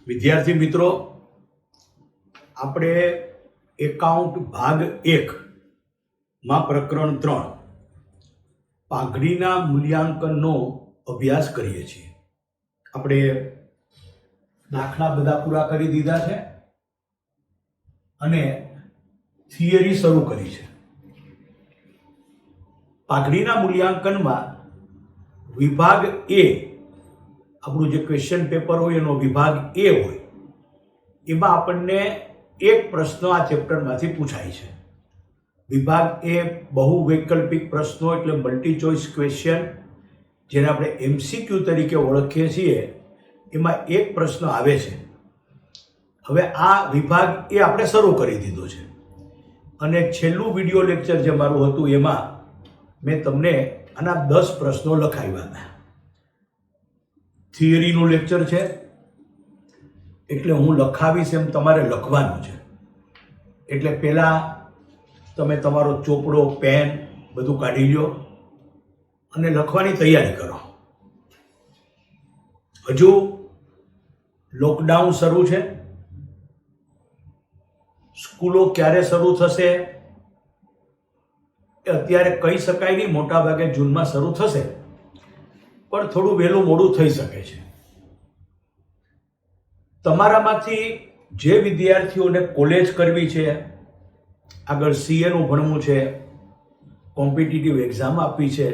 વિદ્યાર્થી મિત્રો, આપણે એકાઉન્ટ ભાગ 1 માં પ્રકરણ 3 પાઘડીના મૂલ્યાંકનનો અભ્યાસ કરીએ છીએ. આપણે દાખલા બધા પૂરા કરી દીધા છે અને થિયરી શરૂ કરી છે. પાઘડીના મૂલ્યાંકનમાં વિભાગ એ, આપણું જે ક્વેશ્ચન પેપર હોય એનો વિભાગ એ હોય, એમાં આપણને એક પ્રશ્ન આ ચેપ્ટરમાંથી પૂછાય છે. વિભાગ એ બહુ વૈકલ્પિક પ્રશ્નો એટલે મલ્ટી ચોઇસ ક્વેશ્ચન, જેને આપણે MCQ તરીકે ઓળખીએ છીએ, એમાં એક પ્રશ્ન આવે છે. હવે આ વિભાગ એ આપણે શરૂ કરી દીધો છે અને છેલ્લું વિડીયો લેક્ચર જે મારું હતું એમાં મેં તમને આના 10 પ્રશ્નો લખાવ્યા હતા. થિયરીનું લેક્ચર છે એટલે હું લખાવીશ એમ તમારે લખવાનું છે. એટલે પહેલાં તમે તમારો ચોપડો, પેન બધું કાઢી લો અને લખવાની તૈયારી કરો. હજુ લોકડાઉન શરૂ છે. સ્કૂલો ક્યારે શરૂ થશે એ અત્યારે કહી શકાય નહીં. મોટા ભાગે જૂનમાં શરૂ થશે, પણ થોડું વહેલું મોડું થઈ શકે છે. તમારામાંથી જે વિદ્યાર્થીઓને કોલેજ કરવી છે, આગળ CA નું ભણવું છે, કોમ્પિટિટિવ એક્ઝામ આપવી છે,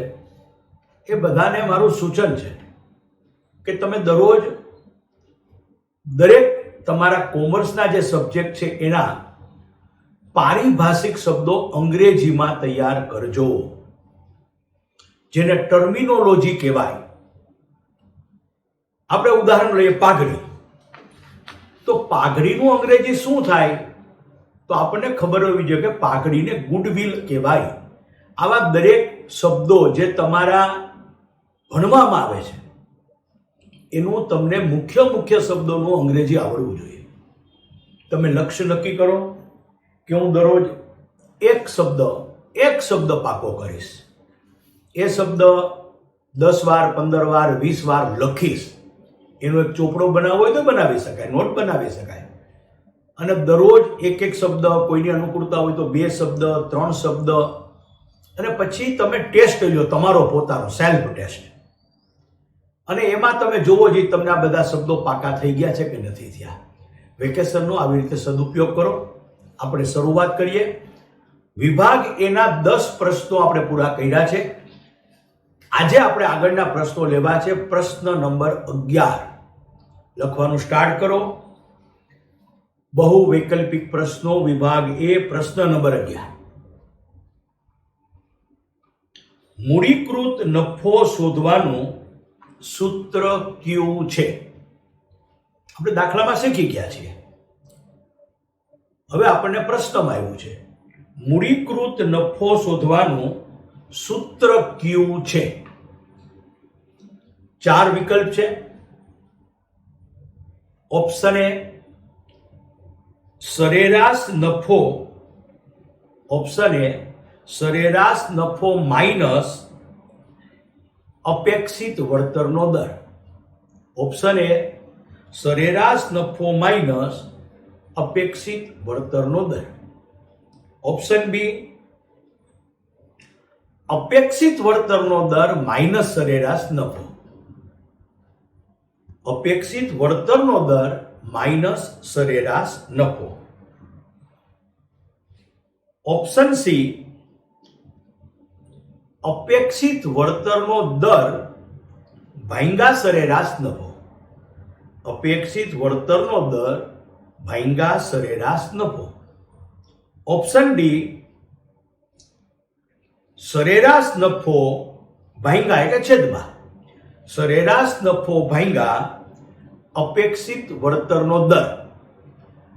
એ બધાને મારું સૂચન છે કે તમે દરરોજ દરેક તમારા કોમર્સના જે સબ્જેક્ટ છે એના પારિભાષિક શબ્દો અંગ્રેજીમાં તૈયાર કરજો, જેને ટર્મિનોલોજી કહેવાય. આપણે ઉદાહરણ લઈએ પાઘડી. તો પાઘડીનું અંગ્રેજી શું થાય તો આપણને ખબર હોવી જોઈએ કે પાઘડીને ગુડવિલ કહેવાય. આવા દરેક શબ્દો જે તમારા ભણવામાં આવે છે એનું તમને મુખ્ય શબ્દોનું અંગ્રેજી આવડવું જોઈએ. તમે લક્ષ્ય નક્કી કરો કે હું દરરોજ એક શબ્દ પાકો કરીશ. એ શબ્દ 10 વાર, 15 વાર, 20 વાર લખીશ. એનો એક ચોપડો બનાવવો હોય તો બનાવી શકાય, નોટ બનાવી શકાય. અને દરરોજ એક શબ્દ, કોઈની અનુકૂળતા હોય તો 2 શબ્દ, 3 શબ્દ, અને પછી તમે ટેસ્ટ લો, તમારો પોતાનો સેલ્ફ ટેસ્ટ. અને એમાં તમે જોવો જે તમને આ બધા શબ્દો પાકા થઈ ગયા છે કે નથી થયા. વેકેશનનો આવી રીતે સદુપયોગ કરો. આપણે શરૂઆત કરીએ. વિભાગ એના 10 પ્રશ્નો આપણે પૂરા કર્યા છે. આજે આપણે આગળના પ્રશ્નો લેવા છે. પ્રશ્ન નંબર 11 લખવાનું સ્ટાર્ટ કરો. બહુ વૈકલ્પિક પ્રશ્નો, વિભાગ એ, પ્રશ્ન નંબર 11. મૂડીકૃત નફો શોધવાનું સૂત્ર કયું છે? આપણે દાખલામાં શીખી ગયા છીએ. હવે આપણને પ્રશ્નમાં આવ્યું છે મૂડીકૃત નફો શોધવાનું સૂત્ર કયું છે? 4 વિકલ્પ છે. ઓપ્શન એ સરેરાશ નફો, ઓપ્શન એ સરેરાશ નફો માઇનસ અપેક્ષિત વળતરનો દર, ઓપ્શન એ સરેરાશ નફો માઇનસ અપેક્ષિત વળતરનો દર, ઓપ્શન બી અપેક્ષિત વળતરનો દર માઇનસ સરેરાશ નફો, અપેક્ષિત વળતરનો દર માઇનસ સરેરાશ નફો, ઓપ્શન સી અપેક્ષિત વળતરનો દર ભાંગા સરેરાશ નફો, અપેક્ષિત વળતરનો દર ભાંગા સરેરાશ નફો, ઓપ્શન ડી સરેરાશ નફો ભાંગા એટલે છેદમાં સરેરાશ નફો ભાંગા અપેક્ષિત વળતરનો દર.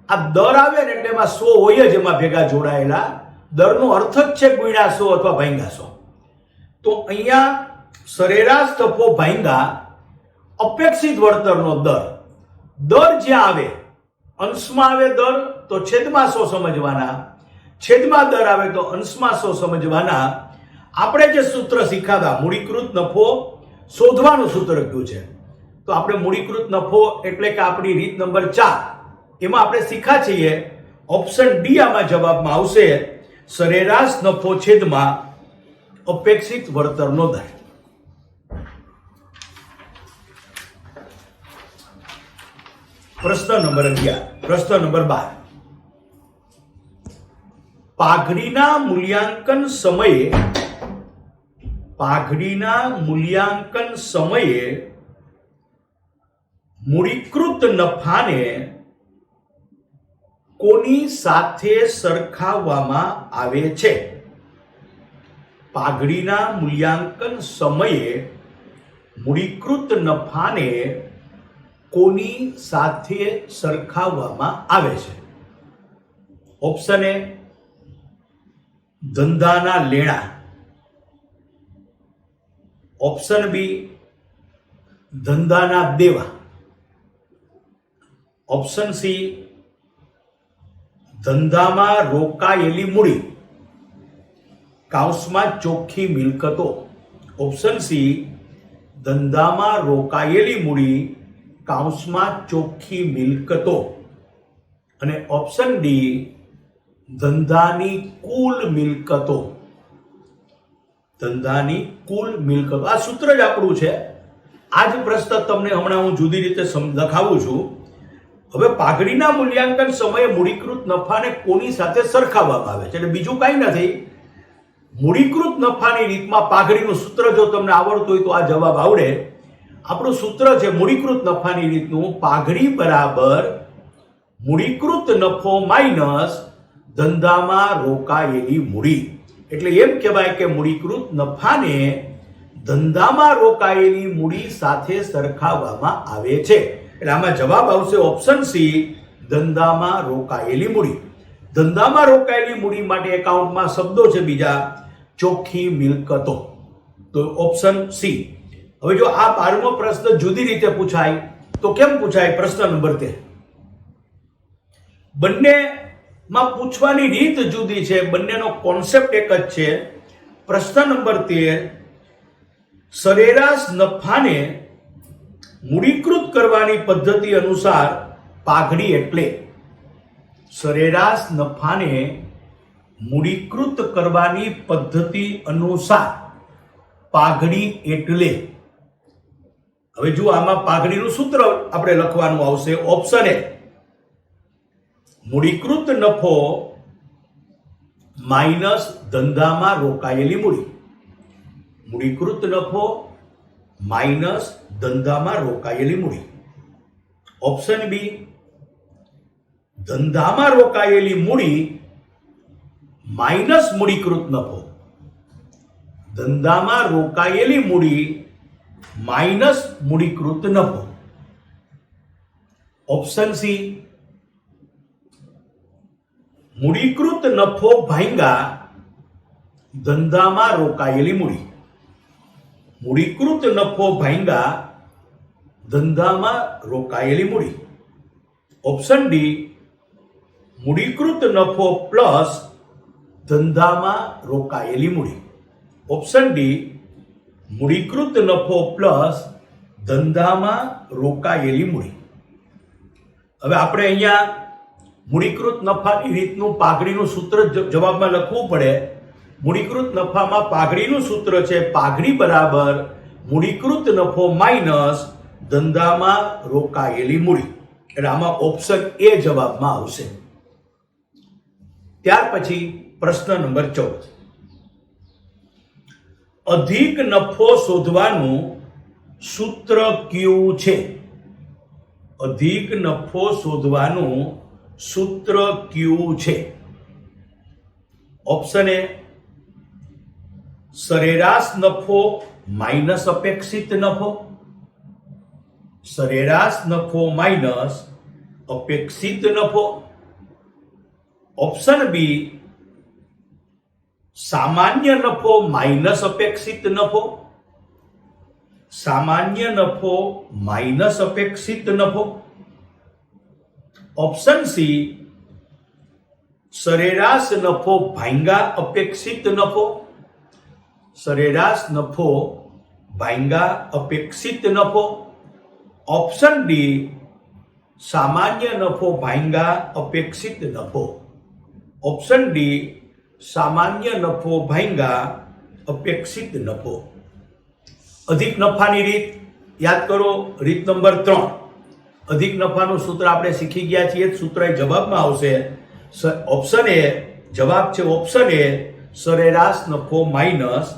આ દર આવે ને એટલે એમાં 100 હોય જ, એમાં ભેગા જોડાયેલા. દરનો અર્થ જ છે ગુણ્યા 100 અથવા ભાંગા 100. તો અહીંયા સરેરાશ નફો ભાંગા અપેક્ષિત વળતરનો દર. દર જ્યાં આવે, અંશમાં આવે દર તો છેદમાં 100 સમજવાના, છેદમાં દર આવે તો અંશમાં 100 સમજવાના. આપણે જે સૂત્ર શીખાતા મૂડીકૃત નફો શોધવાનું સૂત્ર કયું છે? તો આપણે મૂડીકૃત નફો એટલે કે આપણી રીત નંબર 4 એમાં આપણે શીખ્યા છીએ ઓપ્શન ડી આમાં જવાબમાં આવશે સરેરાશ નફો છેદમાં અપેક્ષિત વળતરનો દર. પ્રશ્ન નંબર 11. પ્રશ્ન નંબર 12. પાઘડીના મૂલ્યાંકન સમયે મૂડીકૃત નફાને કોની સાથે સરખાવવામાં આવે છે? પાઘડીના મૂલ્યાંકન સમયે મૂડીકૃત નફાને કોની સાથે સરખાવવામાં આવે છે? ઓપ્શન એ ધંધાના લેણા, ઓપ્શન બી ધંધાના દેવા, ઓપ્શન સી ધંધામાં રોકાયેલી મૂડી કૌંસમાં ચોખ્ખી મિલકતો, ઓપ્શન સી ધંધામાં રોકાયેલી મૂડી કૌંસમાં ચોખ્ખી મિલકતો અને ઓપ્શન ડી ધંધાની કુલ મિલકતો. ધંધાની કુલ મિલકતો આ સૂત્ર જ આપણું છે. આ જ પ્રશ્ન તમને હમણાં હું જુદી રીતે લખાવું છું. હવે પાઘડીના મૂલ્યાંકન સમયે મૂડીકૃત નફાને કોની સાથે સરખાવવામાં આવે છે? એટલે બીજું કાંઈ નથી, મૂડીકૃત નફાની રીતમાં પાઘડીનું સૂત્ર જો તમને આવડતું હોય તો આ જવાબ આવડે. આપણું સૂત્ર છે મૂડીકૃત નફાની રીતનું પાઘડી બરાબર મૂડીકૃત નફો માઇનસ ધંધામાં રોકાયેલી મૂડી. એટલે એમ કહેવાય કે મૂડીકૃત નફાને ધંધામાં રોકાયેલી મૂડી સાથે સરખાવવામાં આવે છે. એટલે આમાં જવાબ આવશે ઓપ્શન સી ધંધામાં રોકાયેલી મૂડી. ધંધામાં રોકાયેલી મૂડી માટે એકાઉન્ટમાં શબ્દો છે બીજા ચોખ્ખી મિલકતો, તો ઓપ્શન સી. હવે જો આ 12મો પ્રશ્ન જુદી રીતે પૂછાય તો કેમ પૂછાય? પ્રશ્ન નંબર 13. બંનેમાં પૂછવાની રીત જુદી છે, બંનેનો કોન્સેપ્ટ એક જ છે. પ્રશ્ન નંબર 13 સરેરાશ નફાને મૂડીકૃત કરવાની પદ્ધતિ અનુસાર પાઘડી એટલે. સરેરાશ નફાને મૂડીકૃત કરવાની પદ્ધતિ અનુસાર પાઘડી એટલે. હવે જો આમાં પાઘડીનું સૂત્ર આપણે લખવાનું આવશે. ઓપ્શન એ મૂડીકૃત નફો માઇનસ ધંધામાં રોકાયેલી મૂડી. મૂડીકૃત નફો માઇનસ ધંધામાં રોકાયેલી મૂડી. ઓપ્શન બી ધંધામાં રોકાયેલી મૂડી માઇનસ મૂડીકૃત નફો. ધંધામાં રોકાયેલી મૂડી માઇનસ મૂડીકૃત નફો. ઓપ્શન સી મૂડીકૃત નફો ભાંગ્યા ધંધામાં રોકાયેલી મૂડી. મૂડીકૃત નફો ભાંગ્યા ધંધામાં રોકાયેલી મૂડી. ઓપ્શન ડી મૂડીકૃત નફો પ્લસ ધંધામાં રોકાયેલી મૂડી. ઓપ્શન ડી મૂડીકૃત નફો પ્લસ ધંધામાં રોકાયેલી મૂડી. હવે આપણે અહીંયા મૂડીકૃત નફાની રીતનું પાઘડીનું સૂત્ર જવાબમાં લખવું પડે. મૂડીકૃત નફામાં પાઘડીનું સૂત્ર છે પાઘડી બરાબર મૂડીકૃત નફો માઇનસ ધંધામાં રોકાયેલી મૂડી. એટલે આમાં ઓપ્શન એ જવાબમાં આવશે. ત્યાર પછી પ્રશ્ન નંબર 14. અધિક નફો શોધવાનું સૂત્ર કયું છે? અધિક નફો શોધવાનું સૂત્ર કયું છે? ઓપ્શન એ સરેરાશ નફો માઇનસ અપેક્ષિત નફો. સરેરાશ નફો માઇનસ અપેક્ષિત નફો. ઓપ્શન બી સામાન્ય નફો માઇનસ અપેક્ષિત નફો. સામાન્ય નફો માઇનસ અપેક્ષિત નફો. ઓપ્શન સી સરેરાશ નફો ભાંગા અપેક્ષિત નફો. સરેરાશ નફો ભાંગા અપેક્ષિત નફો. ઓપ્શન ડી સામાન્ય નફો ભાંગા અપેક્ષિત નફો. ઓપ્શન ડી સામાન્ય નફો ભાંગા અપેક્ષિત નફો. અધિક નફાની રીત યાદ કરો. રીત નંબર 3. અધિક નફાનું સૂત્ર આપણે શીખી ગયા છીએ. સૂત્ર એ જવાબમાં આવશે. ઓપ્શન એ જવાબ છે. ઓપ્શન એ સરેરાશ નફો માઇનસ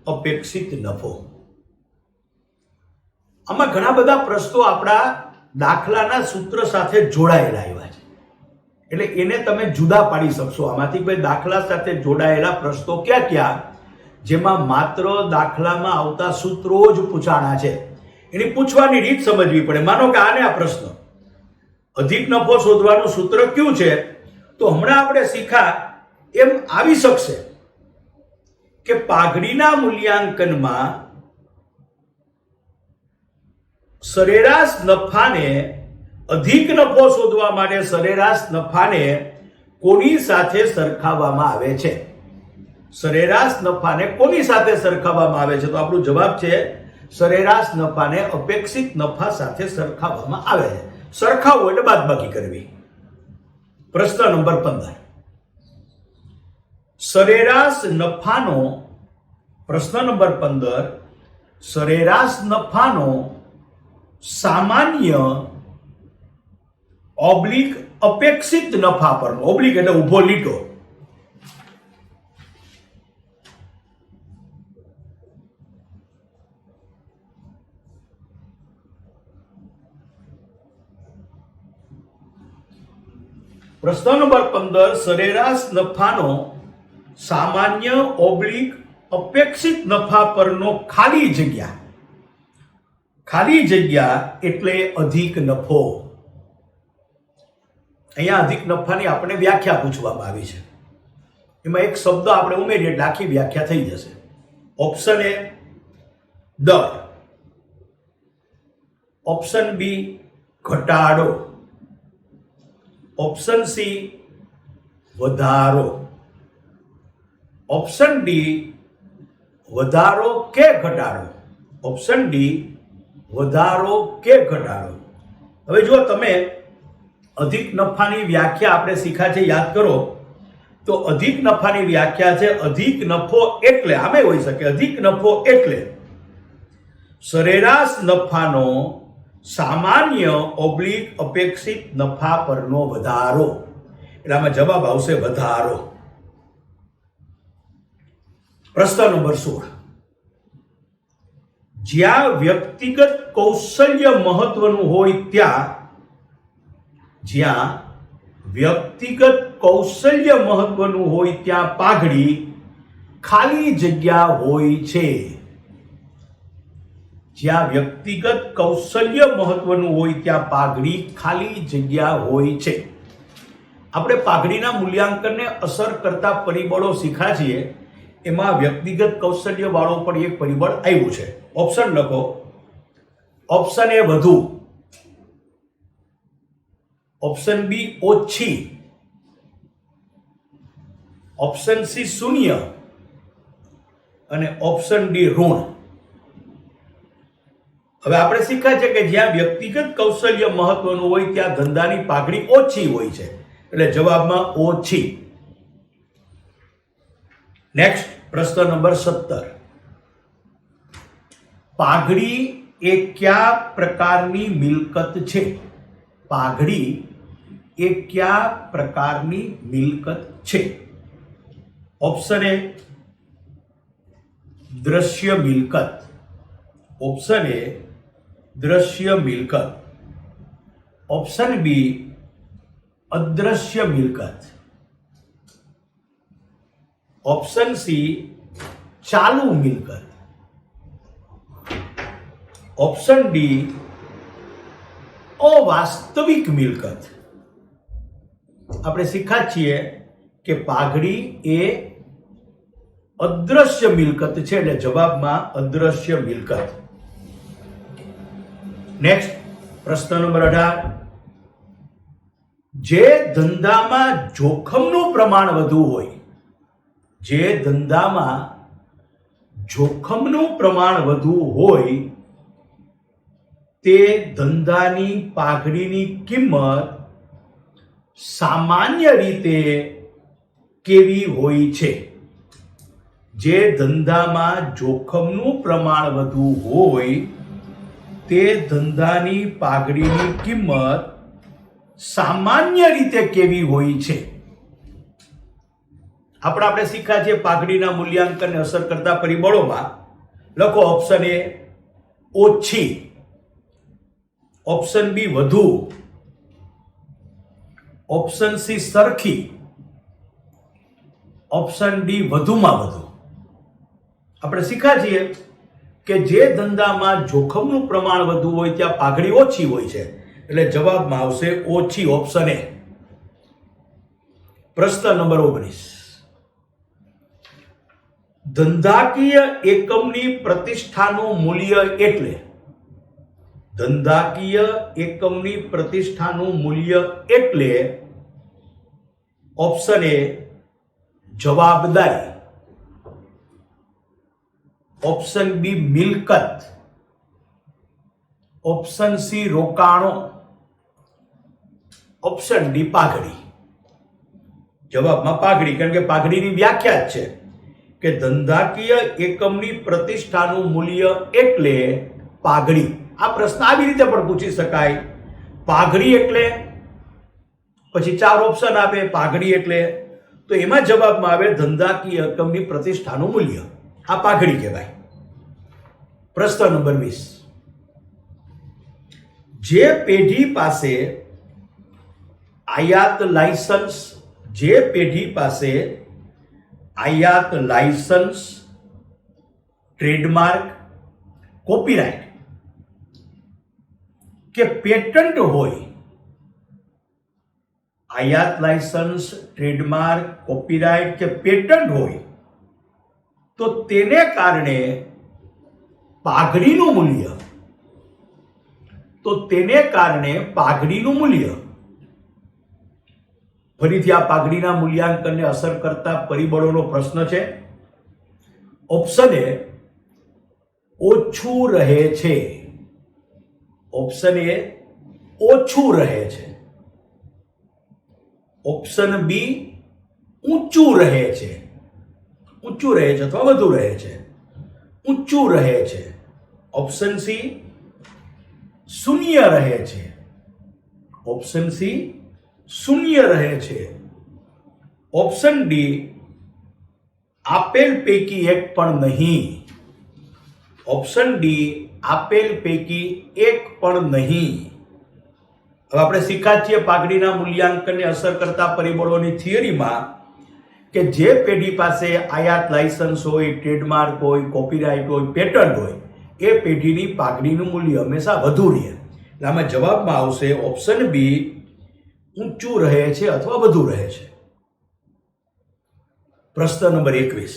અપેક્ષિત નફો. આમાં ઘણા બધા પ્રશ્નો આપણા દાખલાના સૂત્ર સાથે જોડાયેલા આવ્યા છે, એટલે એને તમે જુદા પાડી શકશો આમાંથી. ભાઈ દાખલા સાથે જોડાયેલા પ્રશ્નો ક્યાં ક્યાં, જેમાં માત્ર દાખલામાં આવતા સૂત્રો જ પૂછાણા છે, એની પૂછવાની રીત સમજવી પડે. માનો કે આને આ પ્રશ્ન અધિક નફો શોધવાનું સૂત્ર કયું છે, તો હમણાં આપણે શીખા એમ આવી શકશે કે પાઘડીના મૂલ્યાંકનમાં સરેરાશ નફાને અધિક નફો શોધવા માટે સરેરાશ નફાને કોની સાથે સરખાવવામાં આવે છે? સરેરાશ નફાને કોની સાથે સરખાવવામાં આવે છે? તો આપણો જવાબ છે સરેરાશ નફાને અપેક્ષિત નફા સાથે સરખાવવામાં આવે છે. સરખાવવું એટલે બાદબાકી કરવી. પ્રશ્ન નંબર 15. સરેરાશ નફાનો પ્રશ્ન નંબર 15 સરેરાશ નફાનો સામાન્ય ઓબ્લિક અપેક્ષિત નફા પરનો, ઓબ્લિક એટલે ઉભો લીટો, પ્રશ્ન નંબર 15 સરેરાશ નફાનો સામાન્ય ઓબ્લિક અપેક્ષિત નફા પરનો ખાલી જગ્યા. ખાલી જગ્યા એટલે અધિક નફો. અહીંયા અધિક નફાની આપણે વ્યાખ્યા પૂછવામાં આવી છે. એમાં એક શબ્દ આપણે ઉમેરીએ એટલે આખી વ્યાખ્યા થઈ જશે. ઓપ્શન એ દર, ઓપ્શન બી ઘટાડો, ઓપ્શન સી વધારો, ઓપ્શન ડી વધારો કે ઘટાડો, ઓપ્શન ડી વધારો કે ઘટાડો. હવે જો તમે અધિક નફાની વ્યાખ્યા આપણે શીખા છે, યાદ કરો તો અધિક નફાની વ્યાખ્યા છે અધિક નફો એટલે, આમે હોઈ શકે, અધિક નફો એટલે સરેરાશ નફાનો સામાન્ય ઓબ્લિક અપેક્ષિત નફા પરનો વધારો. એટલે આમાં જવાબ આવશે વધારો. પ્રશ્ન નંબર 16. જ્યાં વ્યક્તિગત કૌશલ્ય મહત્વનું હોય ત્યાં, જ્યાં વ્યક્તિગત કૌશલ્ય મહત્વનું હોય ત્યાં પાઘડી ખાલી જગ્યા હોય છે. જ્યાં વ્યક્તિગત કૌશલ્ય મહત્વનું હોય ત્યાં પાઘડી ખાલી જગ્યા હોય છે. આપણે પાઘડીના મૂલ્યાંકનને અસર કરતા પરિબળો શીખ્યા છીએ, એમાં વ્યક્તિગત કૌશલ્ય વાળો પણ એક પરિબળ આવ્યું છે. ઓપ્શન લખો. ઓપ્શન એ વધુ, ઓપ્શન બી ઓછી, ઓપ્શન સી શૂન્ય અને ઓપ્શન ડી ઋણ. હવે આપણે શીખ્યા છે કે જ્યાં વ્યક્તિગત કૌશલ્ય મહત્વનું હોય ત્યાં ધંધાની પાઘડી ઓછી હોય છે, એટલે જવાબમાં ઓછી. નેક્સ્ટ પ્રશ્ન નંબર 17. પાઘડી એ કયા પ્રકારની મિલકત છે? પાઘડી એ કયા પ્રકારની મિલકત છે? ઓપ્શન એ દ્રશ્ય મિલકત, ઓપ્શન એ દ્રશ્ય મિલકત, ઓપ્શન બી અદ્રશ્ય મિલકત, ઓપ્શન સી ચાલુ મિલકત, ઓપ્શન ડી અવાસ્તવિક મિલકત. આપણે શીખ્યા છીએ કે પાઘડી એ અદ્રશ્ય મિલકત છે, એટલે જવાબમાં અદ્રશ્ય મિલકત. નેક્સ્ટ પ્રશ્ન નંબર 18. જે ધંધામાં જોખમનું પ્રમાણ વધુ હોય, જે ધંધામાં જોખમનું પ્રમાણ વધુ હોય તે ધંધાની પાઘડીની કિંમત સામાન્ય રીતે કેવી હોય છે? જે ધંધામાં જોખમનું પ્રમાણ વધુ હોય તે ધંધાની પાઘડીની કિંમત સામાન્ય રીતે કેવી હોય છે? આપણે શીખ્યા છીએ પાઘડીના મૂલ્યાંકનને અસર કરતા પરિબળોમાં. લખો ઓપ્શન એ ઓછી, ઓપ્શન બી વધુ, ઓપ્શન સી સરખી, ઓપ્શન ડી વધુમાં વધુ. આપણે શીખ્યા છીએ કે જે ધંધામાં જોખમનું પ્રમાણ વધુ હોય ત્યાં પાઘડી ઓછી હોય છે, એટલે જવાબમાં આવશે ઓછી, ઓપ્શન એ. પ્રશ્ન નંબર 19. ધંધાકીય એકમની પ્રતિષ્ઠાનું મૂલ્ય એટલે? ધંધાકીય એકમની પ્રતિષ્ઠાનું મૂલ્ય એટલે ઓપ્શન એ જવાબદારી, ઓપ્શન બી મિલકત, ઓપ્શન સી રોકાણો, ઓપ્શન ડી પાઘડી. જવાબમાં પાઘડી, કારણ કે પાઘડીની વ્યાખ્યા જ છે કે ધંધાકીય એકમની પ્રતિષ્ઠાનું મૂલ્ય એટલે પાઘડી. આ પ્રશ્ન આવી રીતે પણ પૂછી શકાય. પાઘડી એટલે, પછી 4 ઓપ્શન આપે, પાઘડી એટલે, તો એમાં જવાબમાં આવે ધંધાકીય એકમની પ્રતિષ્ઠાનું મૂલ્ય. આ પાઘડી કહેવાય. પ્રશ્ન નંબર 20. જે પેઢી પાસે આયાત લાયસન્સ, જે પેઢી પાસે આયાત લાયસન્સ, ટ્રેડમાર્ક, કોપીરાઇટ કે પેટન્ટ હોય, આયાત લાયસન્સ, ટ્રેડમાર્ક, કોપીરાઇટ કે પેટન્ટ હોય, તો તેને કારણે પાઘડીનું મૂલ્ય, પાઘડીનું મૂલ્ય. ફરીથી આ પાઘડીના મૂલ્યાંકનને અસર કરતા પરિબળોનો પ્રશ્ન છે. ઓપ્શન એ ઓછું રહે છે, ઓપ્શન એ ઓછું રહે છે, ઓપ્શન બી ઊંચું રહે છે, ઊંચું રહે છે અથવા વધુ રહે છે, ઊંચું રહે છે, ઓપ્શન સી શૂન્ય રહે છે, ઓપ્શન સી શૂન્ય રહે છે, ઓપ્શન ડી આપેલ પૈકી એક પણ નહીં, ઓપ્શન ડી આપેલ પૈકી એક પણ નહીં. હવે આપણે શીખ્યા છીએ પાઘડીના મૂલ્યાંકનને અસર કરતા પરિબળોની થિયરીમાં કે જે પેઢી પાસે આયાત લાયસન્સ હોય, ટ્રેડમાર્ક હોય, કોપીરાઇટ હોય, પેટન્ટ હોય, એ પેઢીની પાઘડીનું મૂલ્ય હંમેશા વધુ રહે. એટલે આમાં જવાબમાં આવશે ઓપ્શન બી ઊંચું રહે છે અથવા વધુ રહે છે. પ્રશ્ન નંબર 21.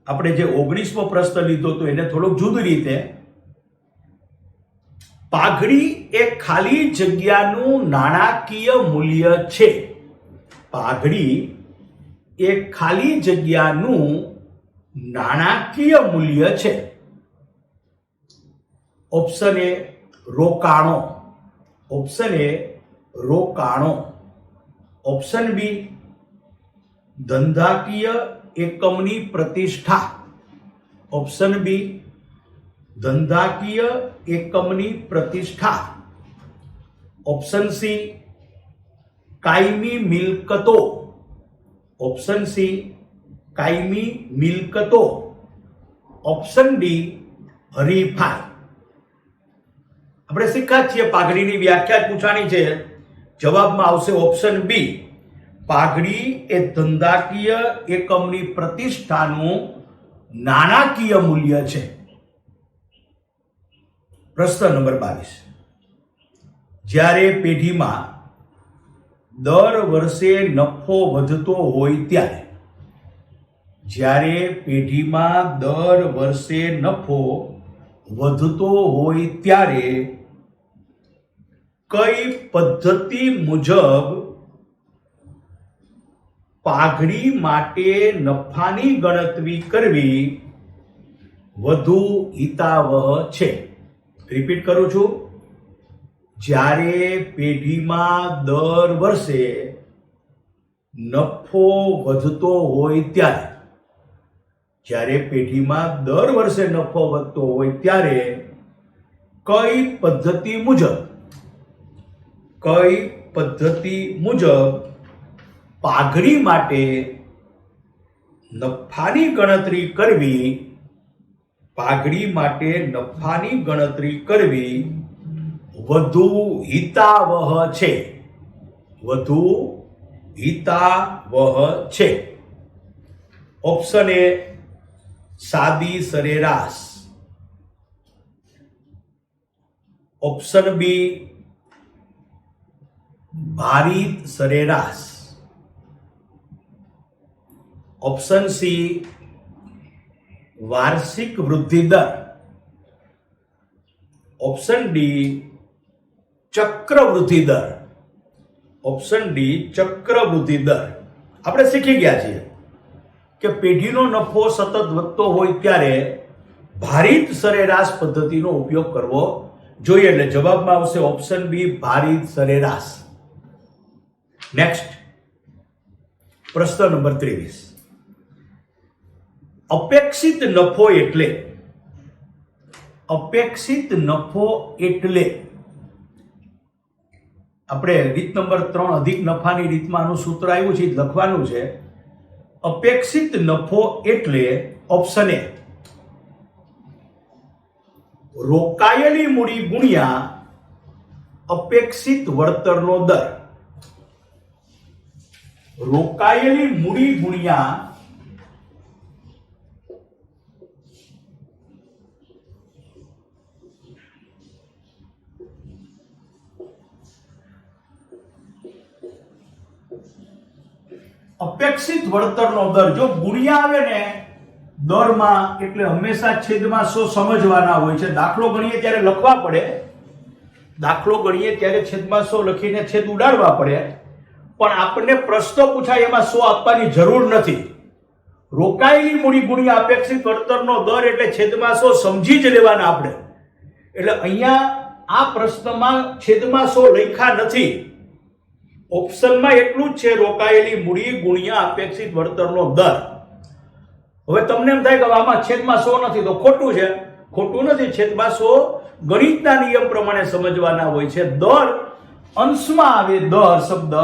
આપણે જે 19મો પ્રશ્ન લીધો તો એને થોડોક જુદી રીતે. પાઘડી એ ખાલી જગ્યાનું નાણાકીય મૂલ્ય છે. પાઘડી એ ખાલી જગ્યાનું નાણાકીય મૂલ્ય છે. ઓપ્શન એ રોકાણો, ઓપ્શન એ રોકાણો, ઓપ્શન બી ધંધાકીય એકમની પ્રતિષ્ઠા, ઓપ્શન બી ધંધાકીય એકમની પ્રતિષ્ઠા, ઓપ્શન સી કાયમી મિલકતો, ઓપ્શન સી કાયમી મિલકતો, ઓપ્શન ડી હરીફાઈ. આપણે શીખ્યા છીએ પાઘડીની વ્યાખ્યા પૂછવાની છે. જવાબમાં આવશે ઓપ્શન બી, પાઘડી એ ધંધાકીય એકમની પ્રતિષ્ઠાનું નાણાકીય મૂલ્ય છે. પ્રશ્ન નંબર 22. જ્યારે પેઢીમાં દર વર્ષે નફો વધતો હોય ત્યારે, જ્યારે પેઢીમાં દર વર્ષે નફો વધતો હોય ત્યારે કઈ પદ્ધતિ મુજબ પાઘડી માટે નફાની ગણતરી કરવી વધુ હિતાવહ છે. રિપીટ કરું છું, જ્યારે પેઢીમાં દર વર્ષે નફો વધતો હોય ત્યારે, જ્યારે પેઢીમાં દર વર્ષે નફો વધતો હોય ત્યારે કઈ પદ્ધતિ મુજબ પાઘડી માટે નફાની ગણતરી કરવી વધુ હિતાવહ છે. ઓપ્શન એ સાદી સરેરાશ, ઓપ્શન બી ભારિત સરેરાશ, ઓપ્શન સી વાર્ષિક વૃદ્ધિ દર, ઓપ્શન ડી ચક્રવૃદ્ધિ દર. આપણે શીખી ગયા છીએ કે પેઢીનો નફો સતત વધતો હોય ત્યારે ભારિત સરેરાશ પદ્ધતિનો ઉપયોગ કરવો જોઈએ. એટલે જવાબમાં આવશે ઓપ્શન બી ભારિત સરેરાશ. નેક્સ્ટ પ્રશ્ન નંબર 23. અપેક્ષિત નફો એટલે આપણે રીત નંબર 3 અધિક નફાની રીતમાં આનું સૂત્ર આવ્યું છે, લખવાનું છે. અપેક્ષિત નફો એટલે ઓપ્શન એ રોકાયેલી મૂડી ગુણ્યા અપેક્ષિત વળતરનો દર. રોકાયેલી મૂડી ગુણ્યા અપેક્ષિત વળતરનો દર. જો ગુણ્યા આવે ને દરમાં એટલે હંમેશા છેદમાં 100 સમજવાના હોય છે. દાખલો ગણીએ ત્યારે લખવા પડે, છેદમાં 100 લખીને છેદ ઉડાડવા પડે, પણ આપણને પ્રશ્ન પૂછાય એમાં 100 આપવાની જરૂર નથી. રોકાયેલી મૂડી ગુણ્યા અપેક્ષિત વળતરનો દર એટલે છેદમાં 100 સમજી જ લેવાના આપણે. એટલે અહીંયા આ પ્રશ્નમાં છેદમાં 100 લખ્યા નથી. ઓપ્શનમાં એટલું જ છે, રોકાયેલી મૂડી ગુણ્યા અપેક્ષિત વળતરનો દર. હવે તમને એમ થાય કે આમાં છેદમાં 100 નથી તો ખોટું છે. ખોટું નથી. છેદમાં 100 ગણિતના નિયમ પ્રમાણે સમજવાના હોય છે. દર અંશમાં આવે દર શબ્દ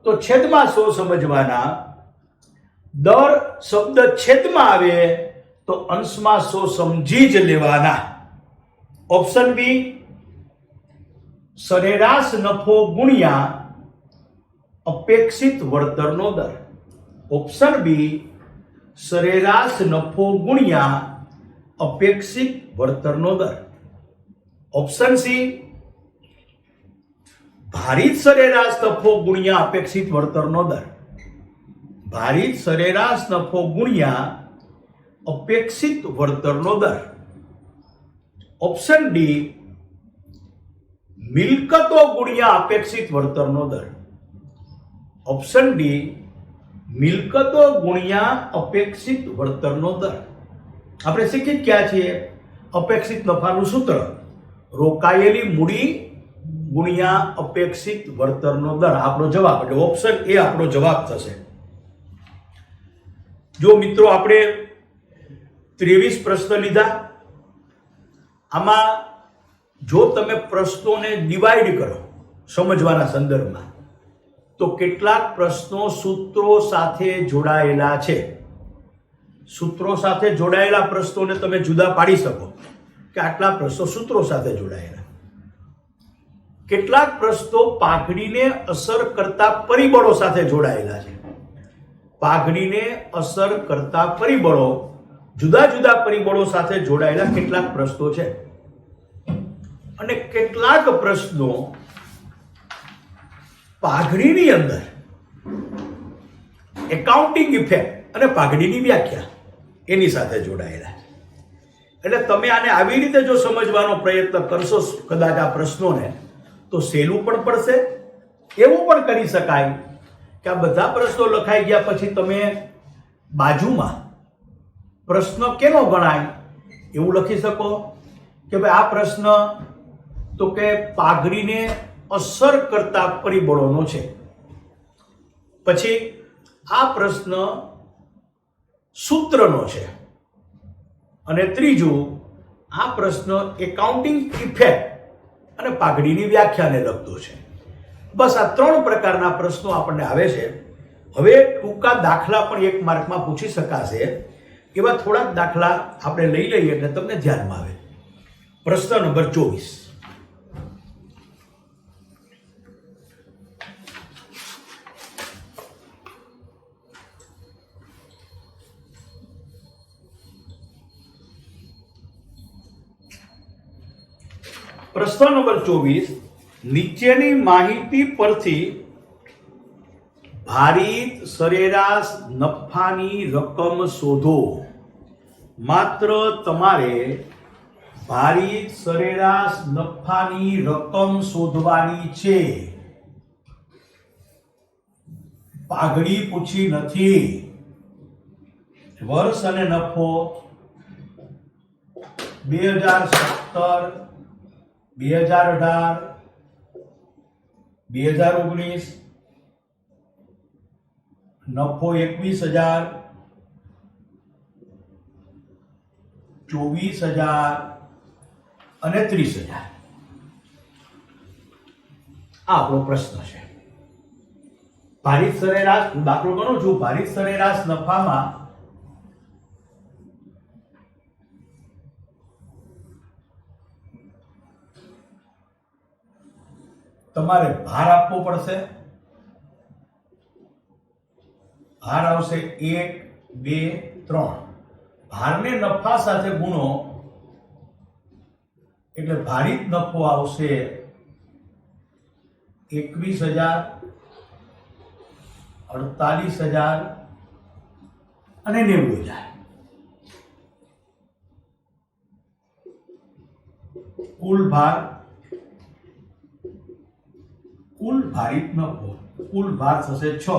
તો છેદમાં 100 સમજવાના. દર શબ્દ છેદમાં આવે તો અંશમાં 100 સમજી જ લેવાના. ઓપ્શન બી સરેરાશ નફો ગુણ્યા અપેક્ષિત વળતરનો દર. ઓપ્શન બી સરેરાશ નફો ગુણ્યા અપેક્ષિત વળતરનો દર. ઓપ્શન સી ભારિત સરેરાશ નફો ગુણ્યા અપેક્ષિત વળતરનો દર. ભારિત સરેરાશ નફો ગુણ્યા અપેક્ષિત વળતરનો દર. ઓપ્શન ડી મિલકતો ગુણ્યા અપેક્ષિત વળતરનો દર. ઓપ્શન ડી મિલકતો ગુણ્યા અપેક્ષિત વળતરનો દર. આપણે શીખી ગયા છીએ અપેક્ષિત નફાનું સૂત્ર, રોકાયેલી મૂડી ગુણ્યા અપેક્ષિત વળતરનો દર. આપણો જવાબ એટલે ઓપ્શન એ આપણો જવાબ થશે. જો મિત્રો આપણે 23 પ્રશ્ન લીધા. આમાં જો તમે પ્રશ્નોને ડિવાઈડ કરો સમજવાના સંદર્ભમાં તો કેટલાક પ્રશ્નો સૂત્રો સાથે જોડાયેલા છે. સૂત્રો સાથે જોડાયેલા પ્રશ્નોને તમે જુદા પાડી શકો કે આટલા પ્રશ્નો સૂત્રો સાથે જોડાયેલા. કેટલાક પ્રશ્નો પાઘડીને અસર કરતા પરિબળો સાથે જોડાયેલા છે. પાઘડીને અસર કરતા પરિબળો, જુદા જુદા પરિબળો સાથે જોડાયેલા કેટલાક પ્રશ્નો છે. અને કેટલાક પ્રશ્નો પાઘડીની અંદર એકાઉન્ટિંગ ઇફેક્ટ અને પાઘડીની વ્યાખ્યા એની સાથે જોડાયેલા છે. એટલે તમે આને આવી રીતે જો સમજવાનો પ્રયત્ન કરશો કદાચ આ પ્રશ્નોને તો સહેલું પણ પડશે. એવું પણ કરી શકાય કે આ બધા પ્રશ્નો લખાઈ ગયા પછી તમે બાજુમાં પ્રશ્ન કેનો ગણાય એવું લખી શકો કે ભાઈ આ પ્રશ્ન તો કે પાઘડીને અસર કરતા પરિબળોનો છે. પછી આ પ્રશ્ન સૂત્રનો છે. અને ત્રીજું, આ પ્રશ્ન એકાઉન્ટિંગ ઇફેક્ટ અને પાઘડીની વ્યાખ્યાને લગતો છે. બસ આ 3 પ્રકારના પ્રશ્નો આપણને આવે છે. હવે ટૂંકા દાખલા પણ 1 માર્કમાં પૂછી શકાશે. એવા થોડાક દાખલા આપણે લઈ લઈએ એટલે તમને ધ્યાનમાં આવે. પ્રશ્ન નંબર 24. પ્રશ્ન નંબર 24. નીચેની માહિતી પરથી ભારિત સરેરાશ નફાની રકમ શોધો. માત્ર તમારે ભારિત સરેરાશ નફાની રકમ શોધવાની છે. પાઘડી પૂછી નથી. વર્ષ અને નફો 2017, 2018, 2019, નફો 21,000, 24,000 અને 30,000. આ આપણો પ્રશ્ન છે. ભારિત સરેરાશ, હું દાખલો ગણું છું. ભારિત સરેરાશ નફામાં તમારે ભાર આપવો પડશે. ભાર આવશે 1, 2, 3. ભારને નફા સાથે ગુણો એટલે ભારિત નફો આવશે 21,000, 48,000 અને 90,000. કુલ ભાર, કુલ ભારિત નફો, કુલ ભાર થશે 6.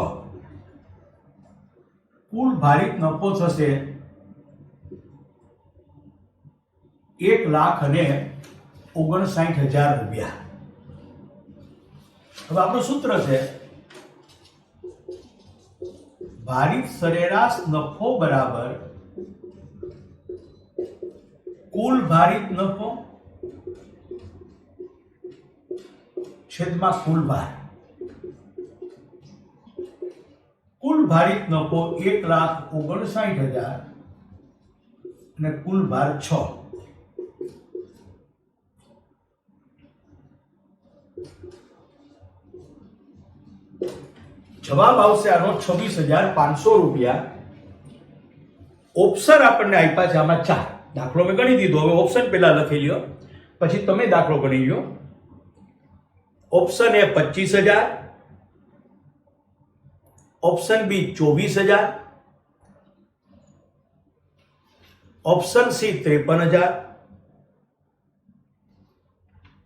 કુલ ભારિત નફો થશે 1,59,000 રૂપિયા. હવે આપણું સૂત્ર છે ભારિત સરેરાશ નફો બરાબર કુલ ભારિત નફો છેદમાં કુલ ભાર. કુલ ભારિત નફો 1,59,000 અને કુલ ભાર 6. જવાબ આવશે આનો 26,500 રૂપિયા. ઓપ્શન આપણને આપ્યા છે આમાં 4. દાખલો મેં ગણી દીધો. હવે ઓપ્શન પહેલા લખી લ્યો, પછી તમે દાખલો ગણી લો. Option A 25,000, option B 24,000, option C 53,000,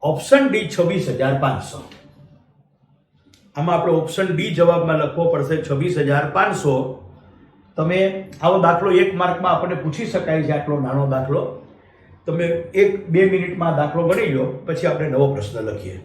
option D 26,500. આમાં આપણે ઓપ્શન ડી જવાબમાં લખવો પડશે 26,500. તમે આવો દાખલો 1 માર્કમાં આપણને પૂછી શકાય છે. આટલો નાનો દાખલો તમે 1-2 મિનિટમાં દાખલો ગણી લો, પછી આપણે નવો પ્રશ્ન લખીએ.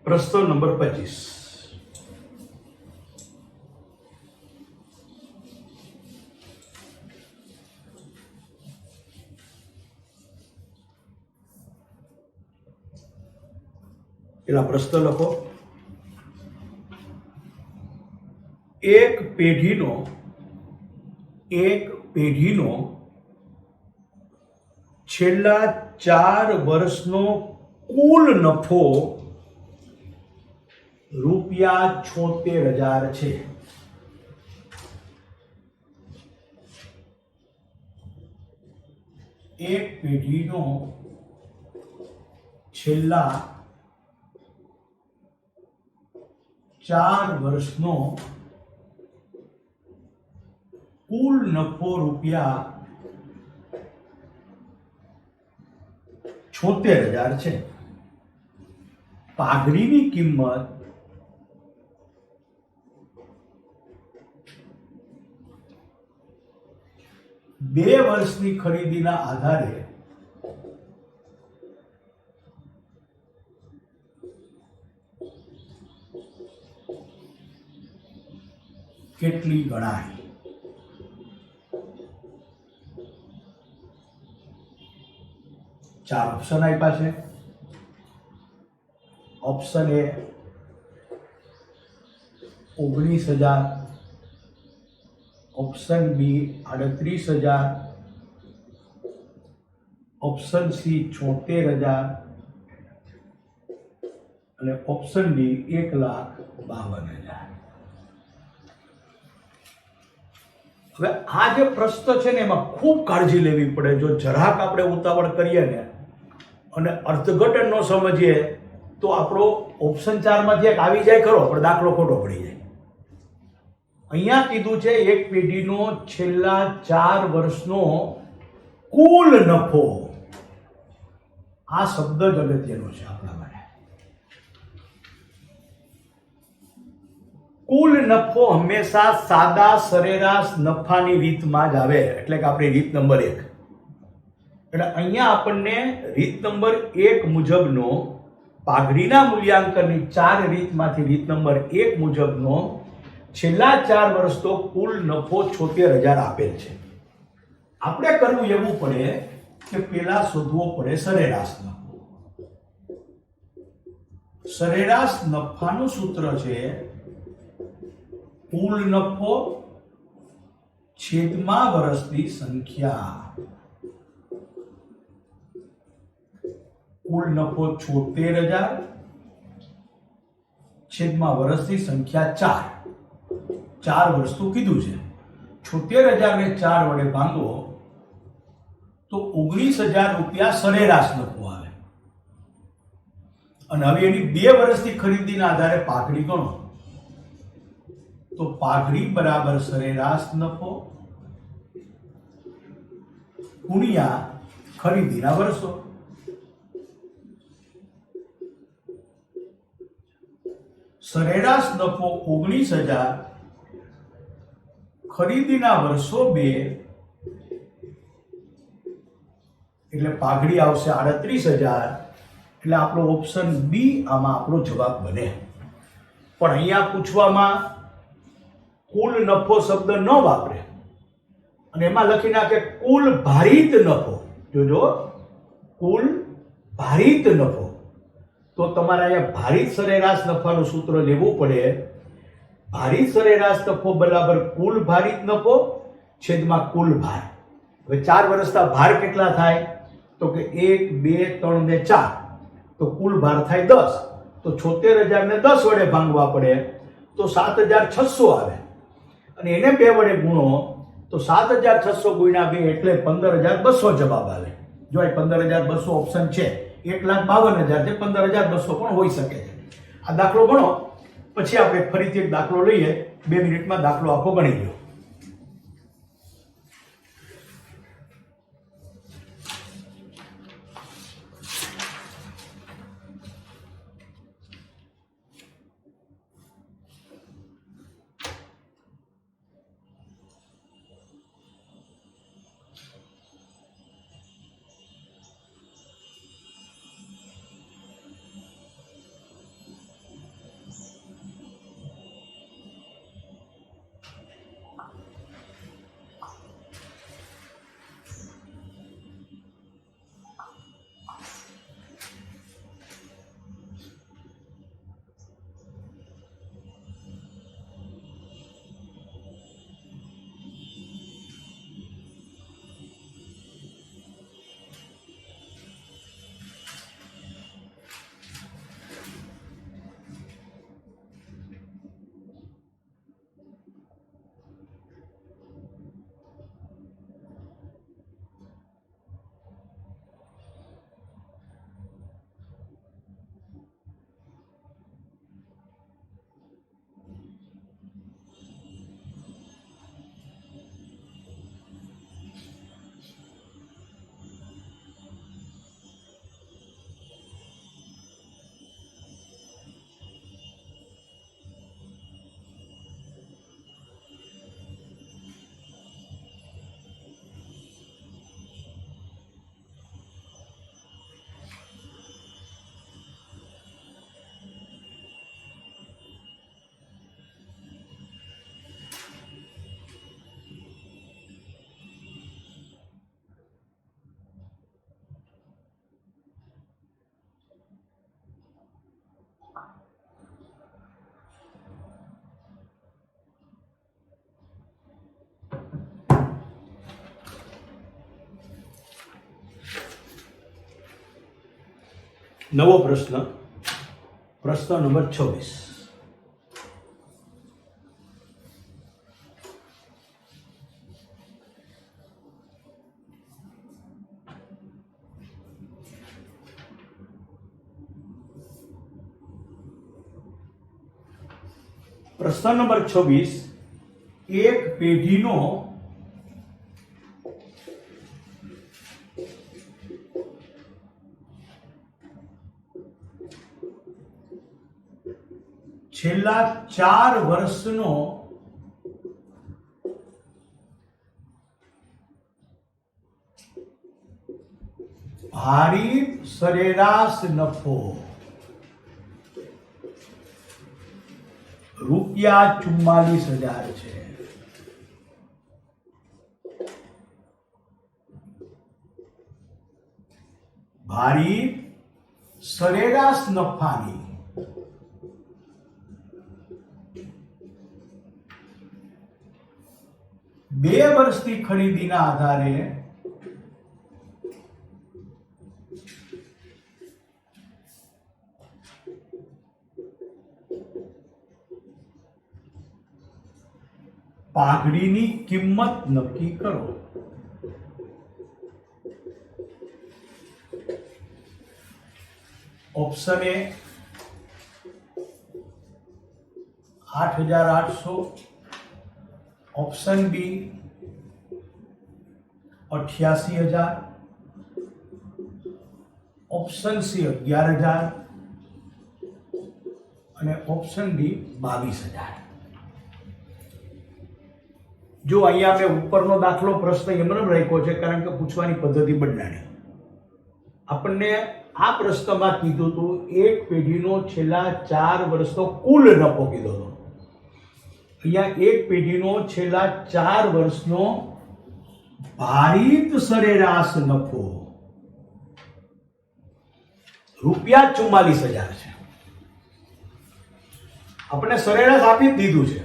પ્રશ્ન નંબર 25. પેલા પ્રશ્ન લખો. એક પેઢીનો છેલ્લા 4 વર્ષનો કુલ નફો ₹76,000 છે. એક પેઢીનો છેલ્લા 4 વર્ષનો કુલ નફો ₹76,000 છે. પાઘડીની કિંમત બે વર્ષની ખરીદીના આધારે કેટલી ગણાય? ચાર ઓપ્શન આપ્યા છે. Option A 19,000, option B 38,000, option C 76,000 અને ઓપ્શન ડી 1,52,000. હવે આ જે પ્રશ્ન છે ને એમાં ખૂબ કાળજી લેવી પડે. જો જરાક આપણે ઉતાવળ કરીએ ને અને અર્થઘટન ન સમજીએ તો આપણો ઓપ્શન 4 માંથી એક આવી જાય ખરો, પણ દાખલો ખોટો પડી જાય. અહીંયા કીધું છે એક પેઢીનો છેલ્લા 4 વર્ષનો કુલ નફો. આ શબ્દ જ અગત્યનો છે આપણા માટે. કુલ નફો હંમેશા સાદા સરેરાશ નફાની રીતમાં જ આવે, એટલે કે આપણી રીત નંબર 1. એટલે અહીંયા આપણને રીત નંબર 1 મુજબનો પાઘડીના મૂલ્યાંકનની 4 રીતમાંથી રીત નંબર 1 મુજબનો છેલ્લા 4 વર્ષનો કુલ નફો 76,000 આપેલ છે. આપણે કરવું એવું પડે કે પેલા શોધવો પડે સરેરાશ નફો. સરેરાશ નફાનું સૂત્ર છે કુલ નફો છેદમાં વર્ષની સંખ્યા. કુલ નફો 76,000 છેદમાં વર્ષની સંખ્યા 4 વર્ષનું કીધું છે. 76,000 ને 4 વડે ભાંગો તો 19,000 રૂપિયા સરેરાશ નફો આવે. અને હવે એની 2 વર્ષની ખરીદીના આધારે પાઘડી ગણો તો પાઘડી બરાબર સરેરાશ નફો ગુણ્યા ખરીદીના વર્ષો. સરેરાશ નફો 19,000, ખરીદીના વર્ષો 2, એટલે પાઘડી આવશે 38,000. એટલે આપણો ઓપ્શન બી આમાં આપણો જવાબ બને. પણ અહીંયા પૂછવામાં કુલ નફો શબ્દ ન વાપરે અને એમાં લખી નાખે કુલ ભારિત નફો. જોજો, કુલ ભારિત નફો. તો તમારે અહીંયા ભારિત સરેરાશ નફાનું સૂત્ર લેવું પડે. ભારિત સરેરાશ નફો બરાબર કુલ ભારિત નફો છેદમાં કુલ ભાર. હવે 4 વર્ષના ભાર કેટલા થાય? તો કે 1, 2, 3 ને 4. તો કુલ ભાર થાય 10. તો 76,000 ને 10 વડે ભાંગવા પડે તો 7,600 આવે. અને એને 2 વડે ગુણો તો 7,600 ગુણ્યા 2 એટલે 15,200 જવાબ આવે. જો એ 15,200 ઓપ્શન છે, 1,52,000 છે, 15,200 પણ હોઈ શકે છે. આ દાખલો ગણો, પછી આપણે ફરીથી એક દાખલો લઈએ. 2 મિનિટમાં દાખલો આખો ગણી લો. નવો પ્રશ્ન, પ્રશ્ન નંબર 26. પ્રશ્ન નંબર 26. એક પેઢીનો છેલ્લા 4 વર્ષનો ભારિત સરેરાશ નફો ₹44,000 છે. ભારિત સરેરાશ નફાની બે વર્ષની ખરીદીના આધારે પાઘડીની કિંમત નક્કી કરો. Option A 8,800, option B 88,000, option C 11,000 અને ઓપ્શન ડી 22,000. જો અહીંયા મેં ઉપરનો દાખલો પ્રશ્ન એમને રાખ્યો છે કારણ કે પૂછવાની પદ્ધતિ બદલાણી. આપણને આ પ્રશ્નમાં કીધું હતું એક પેઢીનો છેલ્લા 4 વર્ષનો કુલ નફો કીધો હતો. અહીંયા એક પેઢીનો છેલ્લા 4 વર્ષનો ભારિત સરેરાશ નફો ₹44,000 છે. આપણે સરેરાશ આપી જ દીધું છે.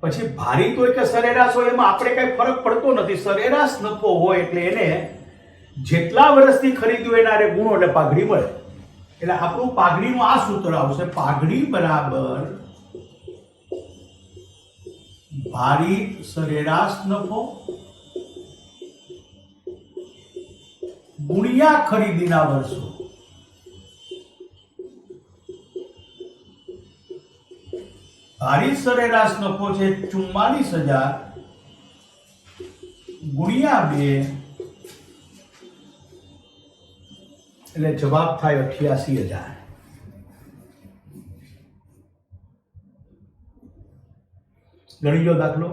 પછી ભારિત હોય કે સરેરાશ હોય એમાં આપણે કઈ ફરક પડતો નથી. સરેરાશ નફો હોય એટલે એને જેટલા વર્ષથી ખરીદ્યું એના રે ગુણો એટલે પાઘડી મળે. એટલે આપણું પાઘડીનું આ સૂત્ર આવશે, પાઘડી બરાબર ભારિત સરેરાશ નફો ગુણ્યા ખરીદીના વર્ષો. ભારિત સરેરાશ નફો છે 44,000 ગુણ્યા 2 એટલે જવાબ થાય 88,000. ગણી લો દાખલો.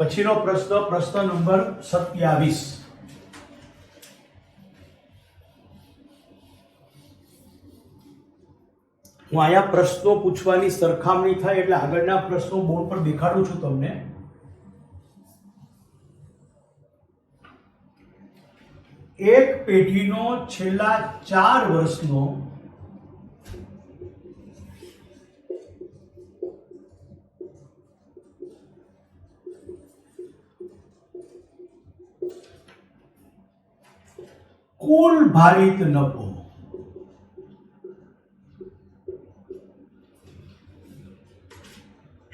પછીનો પ્રશ્ન, પ્રશ્ન નંબર 27. હું અહીંયા પ્રશ્નો પૂછવાની સરખામણી થાય એટલે આગળના પ્રશ્નો બોર્ડ પર દેખાડું છું તમને. એક પેઢીનો છેલ્લા 4 વર્ષનો કુલ ભારિત નફો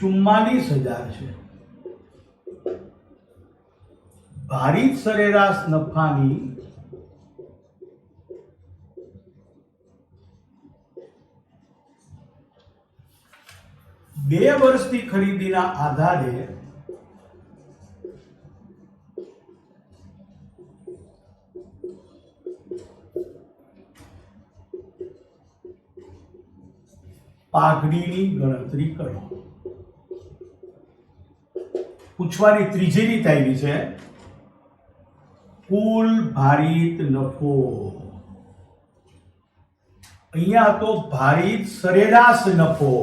$44,000 છે. ભારિત સરેરાશ નફાની બે વર્ષની ખરીદીના આધારે પાઘડીની ગણતરી કરો. પૂછવાની ત્રીજી રીત આવી છે કુલ ભારિત નફો. અહીંયા તો ભારિત સરેરાશ નફો.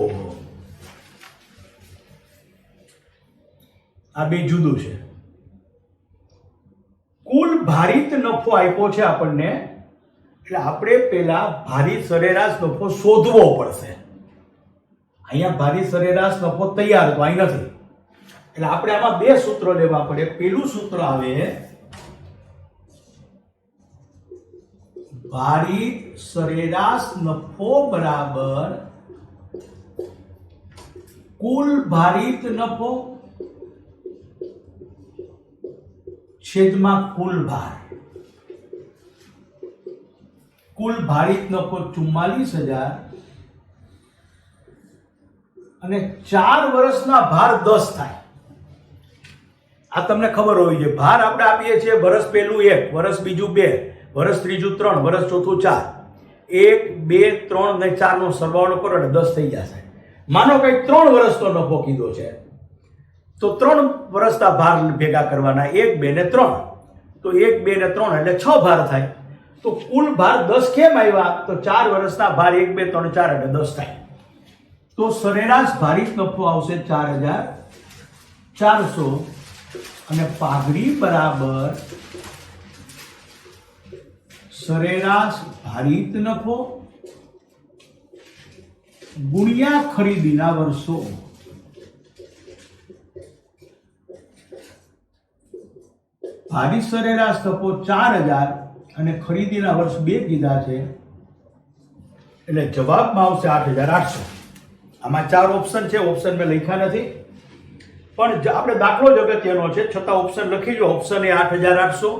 આ બે જુદું છે. કુલ ભારિત નફો આપ્યો છે આપણને એટલે આપણે પહેલા ભારિત સરેરાશ નફો શોધવો પડશે. અહીંયા ભારિત સરેરાશ નફો તૈયાર તો અહીં નથી એટલે આપણે આમાં બે સૂત્રો લેવા પડે. પેલું સૂત્ર આવે ભારિત સરેરાશ નફો બરાબર કુલ ભારિત નફો છેદમાં કુલ ભાર. કુલ ભારિત નફો 44,000 અને 4 વર્ષના ભાર 10 થાય. આ તમને ખબર હોવી જોઈએ. ભાર આપણે આપીએ છીએ વર્ષ પહેલું 1, વર્ષ બીજું 2, વર્ષ ત્રીજું 3, વર્ષ ચોથું 4. 1, 2, 3 ને 4 નો સરવાળો કરો એટલે 10 થઈ જશે. માનો કે 3 વર્ષનો નફો કીધો છે તો 3 વર્ષના ભાર ભેગા કરવાના 1, 2 ને 3. તો 1, 2 ને 3 એટલે 6 ભાર થાય. તો કુલ ભાર 10 કેમ આવ્યા? તો 4 વર્ષના ભાર 1, 2, 3, 4 એટલે 10 થાય. તો સરેરાશ ભારિત નફો આવશે 4,400 અને પાઘડી બરાબર સરેરાશ ભારિત નફો ગુણ્યા ખરીદીના વર્ષો. ભારિત સરેરાશ નફો 4,000 અને ખરીદીના વર્ષ 2 કીધા છે એટલે જવાબમાં આવશે 8,800. આમાં 4 ઓપ્શન છે. ઓપ્શન મેં લખ્યા નથી પણ આપણે દાખલો જ અગત્યનો છે છતાં ઓપ્શન લખી જો. Option A 8,800,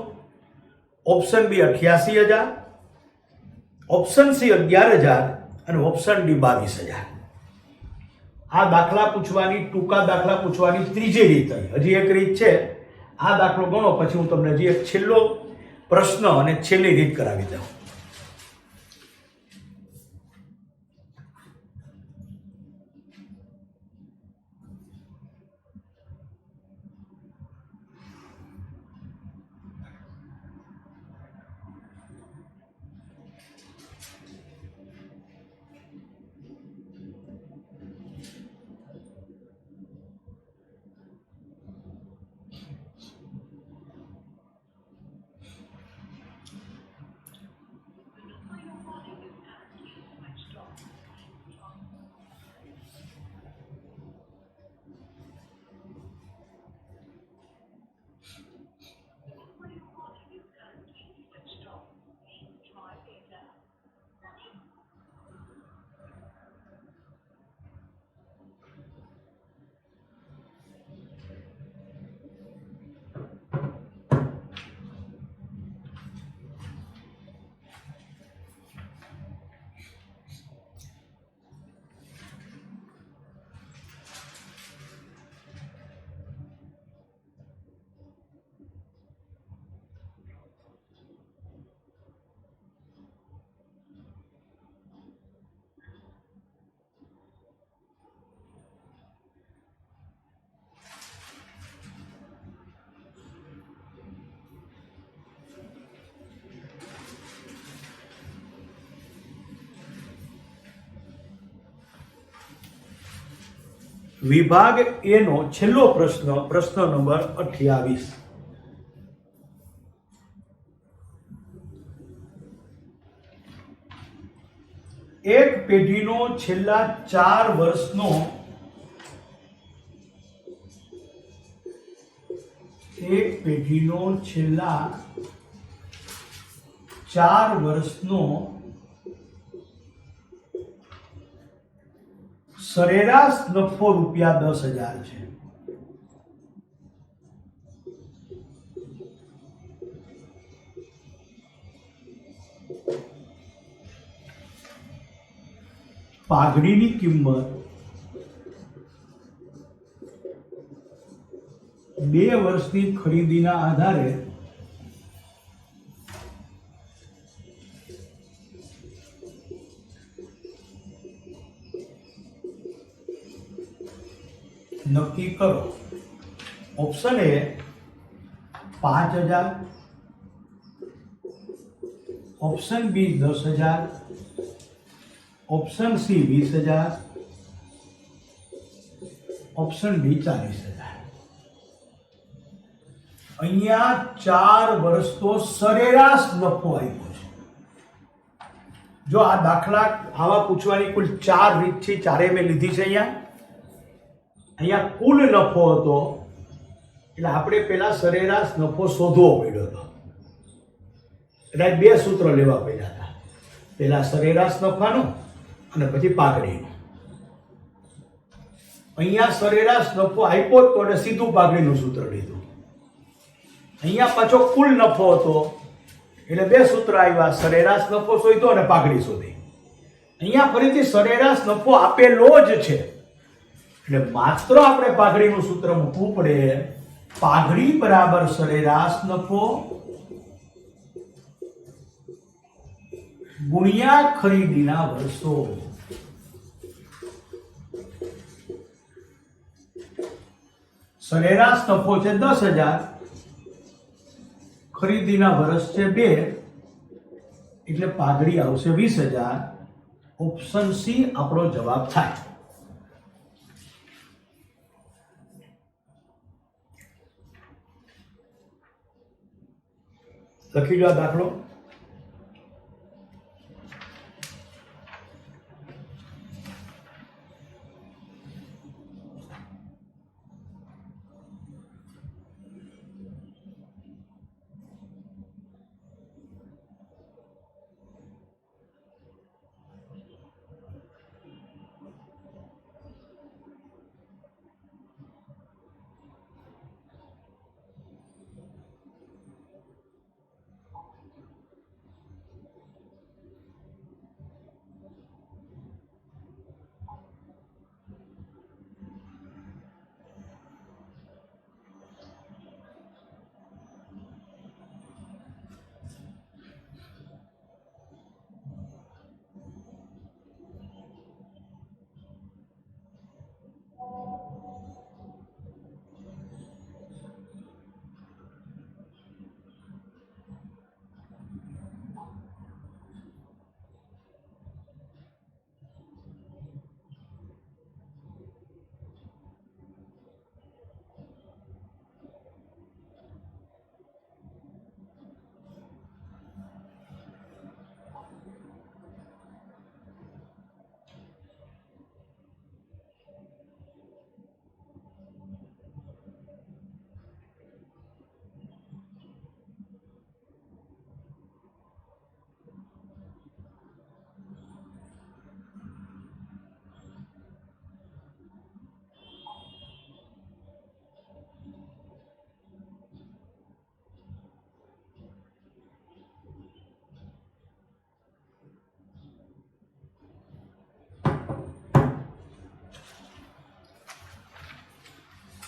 option B 88,000, option C 11,000 અને ઓપ્શન ડી 22,000. આ દાખલા પૂછવાની, ટૂંકા દાખલા પૂછવાની ત્રીજી રીત. હજી એક રીત છે. આ દાખલો ગણો પછી હું તમને હજી એક છેલ્લો પ્રશ્ન અને છેલ્લી રીત કરાવી દઉં. વિભાગ એ નો છેલ્લો પ્રશ્ન, પ્રશ્ન નંબર 28. એક પેઢીનો છેલ્લા 4 વર્ષનો સરેરાશ નફો ₹10,000 છે. પાઘડીની કિંમત 2 વર્ષની ખરીદીના આધારે નક્કી કરો. Option A 5,000, option B 10,000, option C 20,000, option D 40,000. અહીંયા 4 વર્ષનો સરેરાશ નફો આપ્યો છે. જો આ દાખલા આવા પૂછવાની કુલ 4 રીત છે, ચારે મેં લીધી છે. અહીંયા કુલ નફો હતો એટલે આપણે પહેલા સરેરાશ નફો શોધવો પડ્યો હતો. એટલે 2 સૂત્ર લેવા પડ્યા હતા, પહેલા સરેરાશ નફાનો અને પછી પાઘડીનો. અહીંયા સરેરાશ નફો આપ્યો તો એટલે સીધું પાઘડીનું સૂત્ર લીધું. અહીંયા પાછો કુલ નફો હતો એટલે 2 સૂત્ર આવ્યા, સરેરાશ નફો શોધ્યો અને પાઘડી શોધી. અહીંયા ફરીથી સરેરાશ નફો આપેલો જ છે એટલે માત્ર આપણે પાઘડીનું સૂત્ર મૂકવું પડે. પાઘડી બરાબર સરેરાશ નફો ગુણ્યા ખરીદીના વર્ષો. સરેરાશ નફો છે 10,000, ખરીદીના વર્ષ છે 2 એટલે પાઘડી આવશે 20,000. ઓપ્શન સી આપણો જવાબ થાય. લખી લો દાખલો.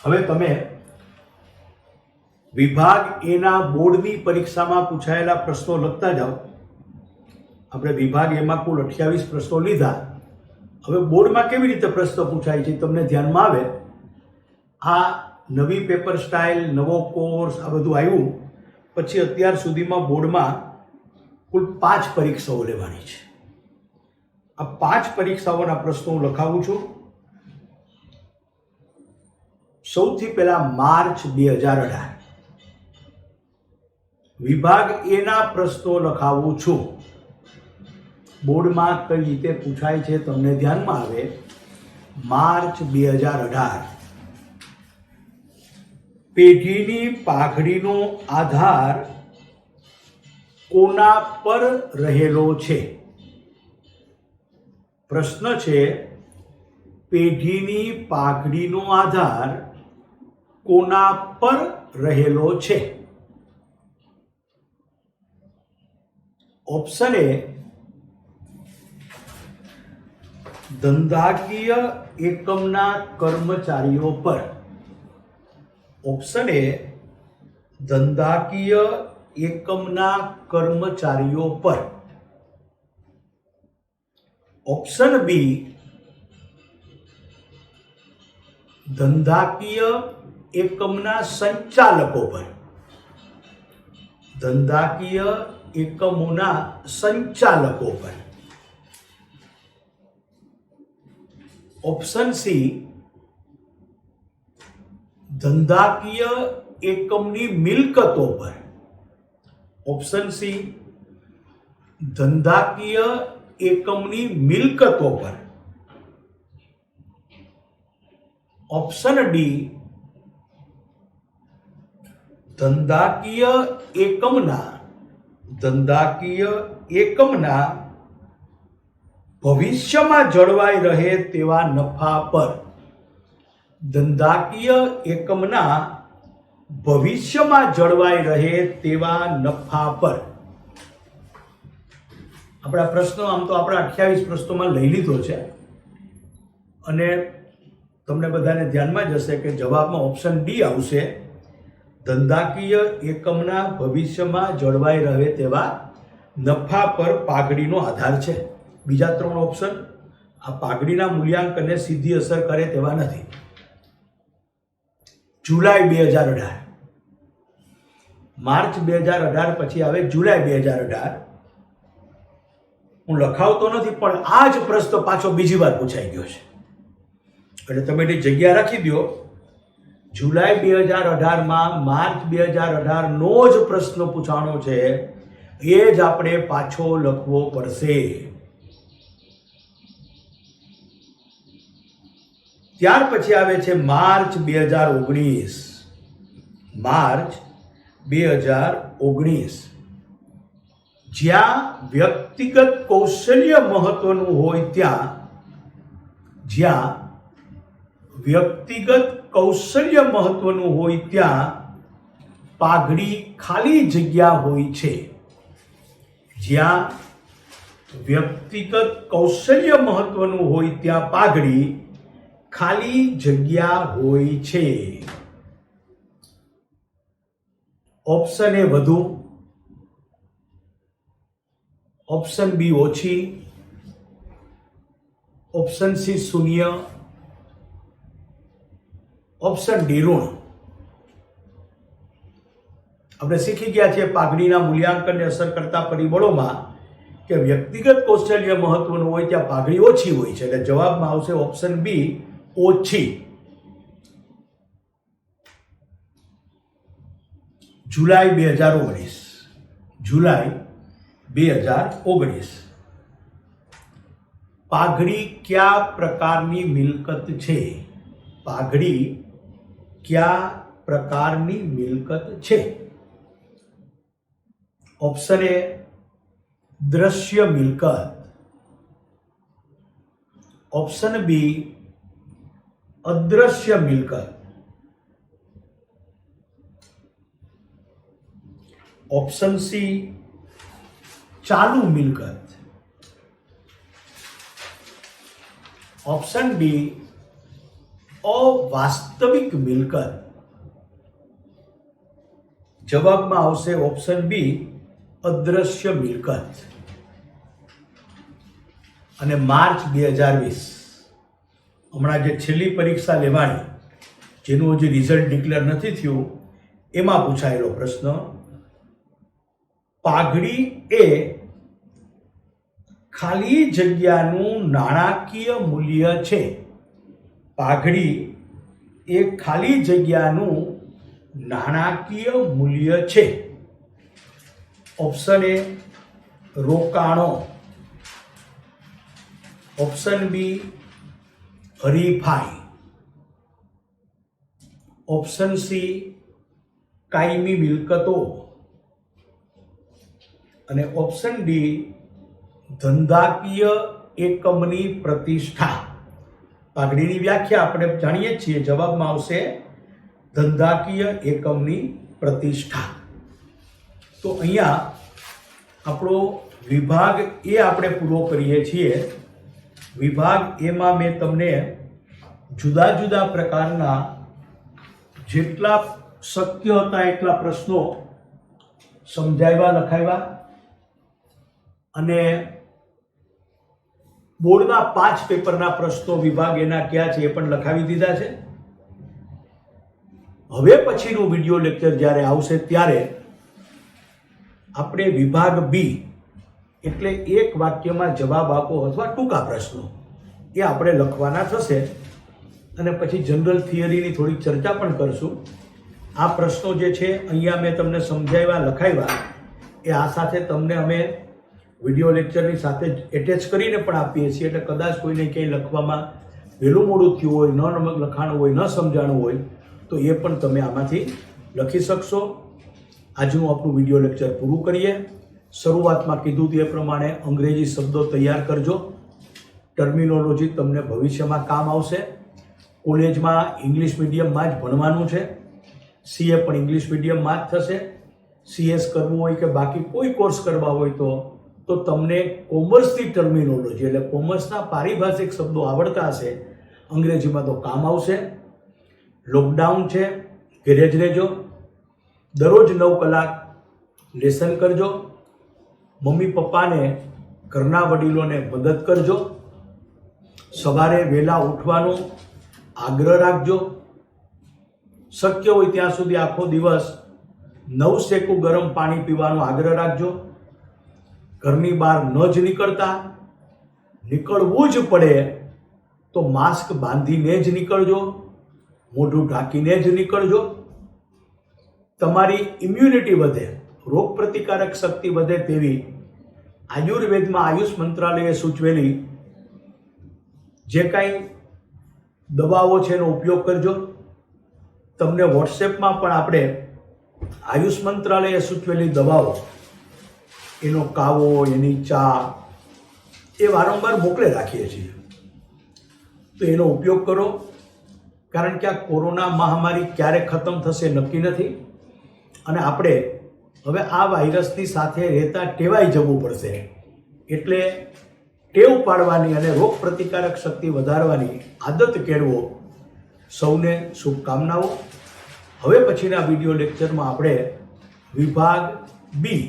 હવે તમે વિભાગ એના બોર્ડની પરીક્ષામાં પૂછાયેલા પ્રશ્નો લખતા જાઓ. આપણે વિભાગ એમાં કુલ 28 પ્રશ્નો લીધા. હવે બોર્ડમાં કેવી રીતે પ્રશ્ન પૂછાય છે તમને ધ્યાનમાં આવે. આ નવી પેપર સ્ટાઇલ, નવો કોર્સ, આ બધું આવ્યું પછી અત્યાર સુધીમાં બોર્ડમાં કુલ 5 પરીક્ષાઓ લેવાની છે. આ 5 પરીક્ષાઓના પ્રશ્નો હું લખાવું છું. સૌથી પહેલા માર્ચ 2018 વિભાગ એ ના પ્રશ્નો લખાવું છું. બોર્ડમાં કઈ રીતે પૂછાય છે તમને ધ્યાનમાં આવે. માર્ચ 2018 પેઢીની પાઘડીનો આધાર કોના પર રહેલો છે? પ્રશ્ન છે પેઢીની પાઘડીનો આધાર કોના પર રહેલો છે? ઓપ્શન એ ધંધાકીય એકમના કર્મચારીઓ પર. ઓપ્શન એ ધંધાકીય એકમના કર્મચારીઓ પર. ઓપ્શન બી ધંધાકીય એકમના સંચાલકો પર. ધંધાકીય એકમોના સંચાલકો પર. ઓપ્શન સી ધંધાકીય એકમની મિલકતો પર. ઓપ્શન સી ધંધાકીય એકમની મિલકતો પર. ઓપ્શન ડી ધંધાકીય એકમના ભવિષ્યમાં જળવાઈ રહે તેવા નફા પર. ધંધાકીય એકમના ભવિષ્યમાં જળવાઈ રહે તેવા નફા પર. આપણા પ્રશ્નો આમ તો આપણા 28 પ્રશ્નોમાં લઈ લીધો છે અને તમને બધાને ધ્યાનમાં જ હશે કે જવાબમાં ઓપ્શન ડી આવશે. ધંધાકીય એકમના ભવિષ્યમાં જળવાઈ રહે તેવા નફા પર પાઘડીનો આધાર છે. બીજા 3 ઓપ્શન આ પાઘડીના મૂલ્યાંકનને સીધી અસર કરે તેવા નથી. જુલાઈ 2018 માર્ચ 2018 પછી આવે જુલાઈ 2018. હું લખાવતો નથી પણ આ જ પ્રશ્ન પાછો બીજી વાર પૂછાઈ ગયો છે એટલે તમે એની જગ્યા રાખી દો. જુલાઈ 2018માં માર્ચ 2018 નો જ પ્રશ્ન પૂછાણો છે એ જ આપણે પાછો લખવો પડશે. ત્યાર પછી આવે છે માર્ચ 2019. માર્ચ 2019 જ્યાં વ્યક્તિગત કૌશલ્ય મહત્વનું હોય ત્યાં પાઘડી ખાલી જગ્યા હોય છે. જ્યાં વ્યક્તિગત કૌશલ્ય મહત્વનું હોય ત્યાં પાઘડી ખાલી જગ્યા હોય છે. ઓપ્શન એ વધુ, ઓપ્શન બી ઓછી, ઓપ્શન સી શૂન્ય, ઓપ્શન ડી ઋણ. આપણે શીખી ગયા છીએ પાઘડીના મૂલ્યાંકનને અસર કરતા પરિબળોમાં કે વ્યક્તિગત કૌશલ્ય મહત્વનું હોય ત્યાં પાઘડી ઓછી હોય છે એટલે જવાબમાં આવશે ઓપ્શન બી ઓછી. જુલાઈ 2019 પાઘડી કયા પ્રકારની મિલકત છે? પાઘડી કયા પ્રકારની મિલકત છે? ઓપ્શન એ દ્રશ્ય મિલકત, ઓપ્શન બી અદ્રશ્ય મિલકત, ઓપ્શન સી ચાલુ મિલકત, ઓપ્શન ડી અવાસ્તવિક મિલકત. જવાબમાં આવશે ઓપ્શન બી અદ્રશ્ય મિલકત. અને માર્ચ 2020 હમણાં જે છેલ્લી પરીક્ષા લેવાની જેનું હજી રિઝલ્ટ ડિક્લેર નથી થયું એમાં પૂછાયેલો પ્રશ્ન. પાઘડી એ ખાલી જગ્યાનું નાણાકીય મૂલ્ય છે. પાઘડી એ ખાલી જગ્યાનું નાણાકીય મૂલ્ય છે. ઓપ્શન એ રોકાણો, ઓપ્શન બી હરીફાઈ, ઓપ્શન સી કાયમી મિલકતો અને ઓપ્શન ડી ધંધાકીય એકમની પ્રતિષ્ઠા. પાઘડીની વ્યાખ્યા આપણે જાણીએ છીએ, જવાબમાં આવશે ધંધાકીય એકમની પ્રતિષ્ઠા. તો અહીંયા આપણો વિભાગ એ આપણે પૂરો કરીએ છીએ. વિભાગ એમાં મેં તમને જુદા જુદા પ્રકારના જેટલા શક્ય હતા એટલા પ્રશ્નો સમજાવ્યા, લખાવ્યા અને બોર્ડના 5 પેપરના પ્રશ્નો વિભાગ એના ક્યાં છે એ પણ લખાવી દીધા છે. હવે પછીનું વિડીયો લેક્ચર જ્યારે આવશે ત્યારે આપણે વિભાગ બી એટલે એક વાક્યમાં જવાબ આપો અથવા ટૂંકા પ્રશ્નો એ આપણે લખવાના થશે અને પછી જનરલ થિયરીની થોડી ચર્ચા પણ કરશું. આ પ્રશ્નો જે છે અહીંયા મેં તમને સમજાવ્યા, લખાવ્યા એ આ સાથે તમને અમે વિડીયો લેક્ચરની સાથે જ એટેચ કરીને પણ આપીએ છીએ. એટલે કદાચ કોઈને ક્યાંય લખવામાં વહેલું મોડું થયું હોય, ન લખાણું હોય, ન સમજાણું હોય તો એ પણ તમે આમાંથી લખી શકશો. આજનું આપણું વિડીયો લેક્ચર પૂરું કરીએ. શરૂઆતમાં કીધું તે પ્રમાણે અંગ્રેજી શબ્દો તૈયાર કરજો. ટર્મિનોલોજી તમને ભવિષ્યમાં કામ આવશે. કોલેજમાં ઇંગ્લિશ મીડિયમમાં જ ભણવાનું છે. સીએ પણ ઇંગ્લિશ મીડિયમમાં જ થશે. સીએસ કરવું હોય કે બાકી કોઈ કોર્સ કરવા હોય તો તમને કોમર્સની ટર્મિનોલોજી એટલે કોમર્સના પારિભાષિક શબ્દો આવડતા હશે, અંગ્રેજીમાં તો કામ આવશે. લોકડાઉન છે, ઘરે જ રહેજો. દરરોજ 9 કલાક લેસન કરજો. મમ્મી પપ્પાને, ઘરના વડીલોને મદદ કરજો. સવારે વહેલા ઉઠવાનો આગ્રહ રાખજો. શક્ય હોય ત્યાં સુધી આખો દિવસ નવશેકું ગરમ પાણી પીવાનો આગ્રહ રાખજો. ઘરની બહાર ન જ નીકળતા, નીકળવું જ પડે તો માસ્ક બાંધીને જ નીકળજો, મોઢું ઢાંકીને જ નીકળજો. તમારી ઇમ્યુનિટી વધે, રોગ પ્રતિકારક શક્તિ વધે તેવી આયુર્વેદમાં આયુષ મંત્રાલયે સૂચવેલી જે કાંઈ દવાઓ છે એનો ઉપયોગ કરજો. તમને વોટ્સએપમાં પણ આપણે આયુષ મંત્રાલયે સૂચવેલી દવાઓ, એનો કાવો, એની ચા એ વારંવાર મોકલે રાખીએ છીએ. તો એનો ઉપયોગ કરો, કારણ કે આ કોરોના મહામારી ક્યારે ખતમ થશે નક્કી નથી અને આપણે હવે આ વાયરસની સાથે રહેતા ટેવાઈ જવું પડશે. એટલે ટેવ પાડવાની અને રોગ પ્રતિકારક શક્તિ વધારવાની આદત કેળવો. સૌને શુભકામનાઓ. હવે પછીના વિડીયો લેક્ચરમાં આપણે વિભાગ બી,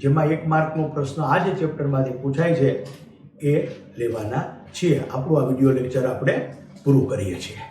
જેમાં 1 માર્કનો પ્રશ્ન આ જ ચેપ્ટરમાંથી પૂછાય છે, એ લેવાના છીએ. આપણું આ વિડીયો લેક્ચર આપણે પૂરું કરીએ છીએ.